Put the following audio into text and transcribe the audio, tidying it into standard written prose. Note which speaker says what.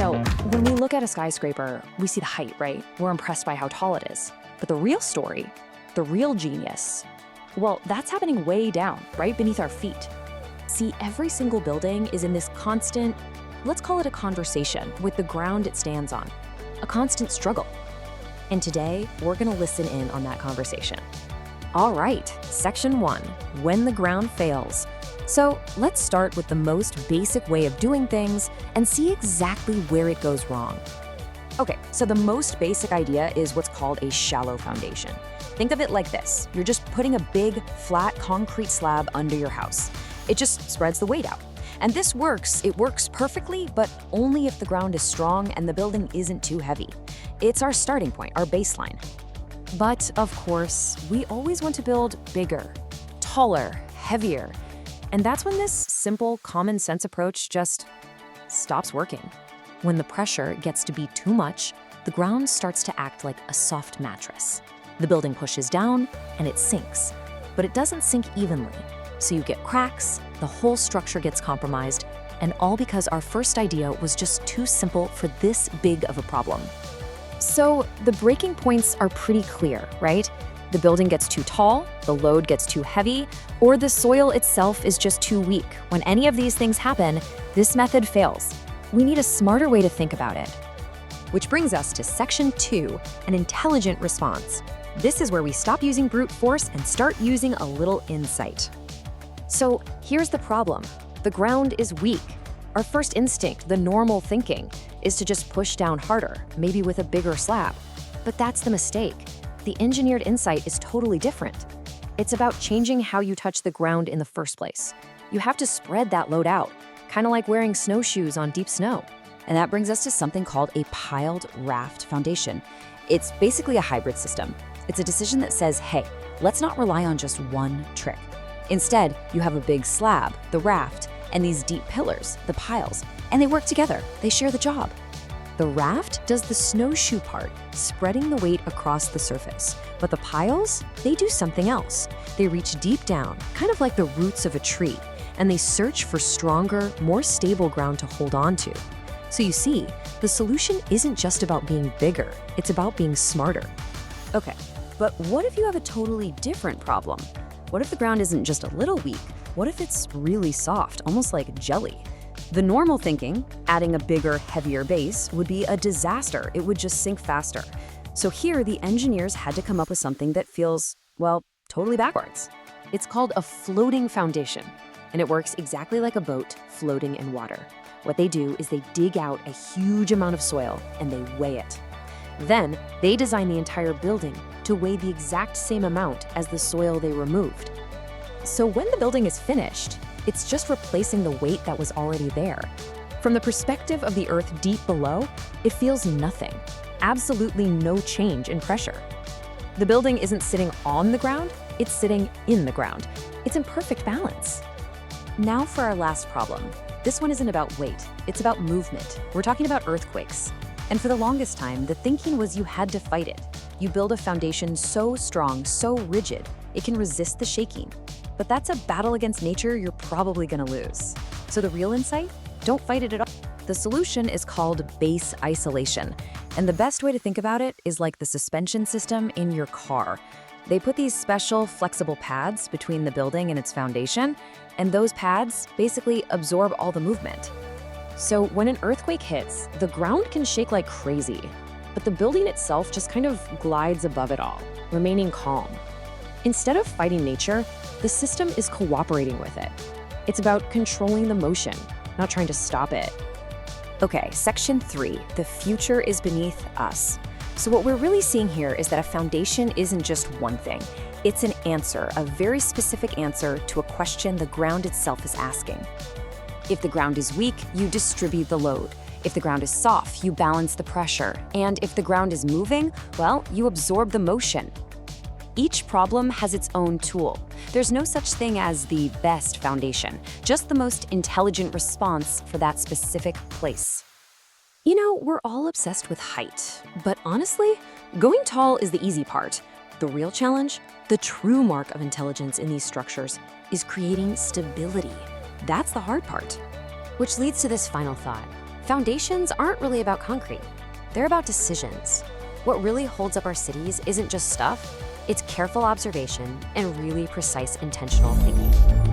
Speaker 1: When we look at a skyscraper, we see the height, right? We're impressed by how tall it is. But the real story, the real genius, well, that's happening way down, right beneath our feet. See, every single building is in this constant, let's call it a conversation with the ground it stands on, a constant struggle. And today, we're gonna listen in on that conversation. All right, section 1, when the ground fails. So let's start with the most basic way of doing things and see exactly where it goes wrong. Okay, so the most basic idea is what's called a shallow foundation. Think of it like this. You're just putting a big, flat concrete slab under your house. It just spreads the weight out. And this works, it works perfectly, but only if the ground is strong and the building isn't too heavy. It's our starting point, our baseline. But of course, we always want to build bigger, taller, heavier. And that's when this simple, common sense approach just stops working. When the pressure gets to be too much, the ground starts to act like a soft mattress. The building pushes down and it sinks, but it doesn't sink evenly. So you get cracks, the whole structure gets compromised, and all because our first idea was just too simple for this big of a problem. So the breaking points are pretty clear, right? The building gets too tall, the load gets too heavy, or the soil itself is just too weak. When any of these things happen, this method fails. We need a smarter way to think about it. Which brings us to section 2, an intelligent response. This is where we stop using brute force and start using a little insight. So here's the problem. The ground is weak. Our first instinct, the normal thinking, is to just push down harder, maybe with a bigger slab. But that's the mistake. The engineered insight is totally different. It's about changing how you touch the ground in the first place. You have to spread that load out, kind of like wearing snowshoes on deep snow. And that brings us to something called a piled raft foundation. It's basically a hybrid system. It's a decision that says, hey, let's not rely on just one trick. Instead, you have a big slab, the raft, and these deep pillars, the piles, and they work together. They share the job. The raft does the snowshoe part, spreading the weight across the surface. But the piles, they do something else. They reach deep down, kind of like the roots of a tree, and they search for stronger, more stable ground to hold on to. So you see, the solution isn't just about being bigger, it's about being smarter. Okay, but what if you have a totally different problem? What if the ground isn't just a little weak? What if it's really soft, almost like jelly? The normal thinking, adding a bigger, heavier base, would be a disaster. It would just sink faster. So here, the engineers had to come up with something that feels, well, totally backwards. It's called a floating foundation, and it works exactly like a boat floating in water. What they do is they dig out a huge amount of soil and they weigh it. Then, they design the entire building to weigh the exact same amount as the soil they removed. So when the building is finished, it's just replacing the weight that was already there. From the perspective of the earth deep below, it feels nothing. Absolutely no change in pressure. The building isn't sitting on the ground, it's sitting in the ground. It's in perfect balance. Now for our last problem. This one isn't about weight, it's about movement. We're talking about earthquakes. And for the longest time, the thinking was you had to fight it. You build a foundation so strong, so rigid, it can resist the shaking. But that's a battle against nature you're probably gonna lose. So the real insight? Don't fight it at all. The solution is called base isolation. And the best way to think about it is like the suspension system in your car. They put these special flexible pads between the building and its foundation, and those pads basically absorb all the movement. So when an earthquake hits, the ground can shake like crazy, but the building itself just kind of glides above it all, remaining calm. Instead of fighting nature, the system is cooperating with it. It's about controlling the motion, not trying to stop it. Okay, section 3, the future is beneath us. So what we're really seeing here is that a foundation isn't just one thing. It's an answer, a very specific answer to a question the ground itself is asking. If the ground is weak, you distribute the load. If the ground is soft, you balance the pressure. And if the ground is moving, well, you absorb the motion. Each problem has its own tool. There's no such thing as the best foundation, just the most intelligent response for that specific place. You know, we're all obsessed with height, but honestly, going tall is the easy part. The real challenge, the true mark of intelligence in these structures, is creating stability. That's the hard part. Which leads to this final thought.
Speaker 2: Foundations aren't really about concrete. They're about decisions. What really holds up our cities isn't just stuff, it's careful observation and really precise intentional thinking.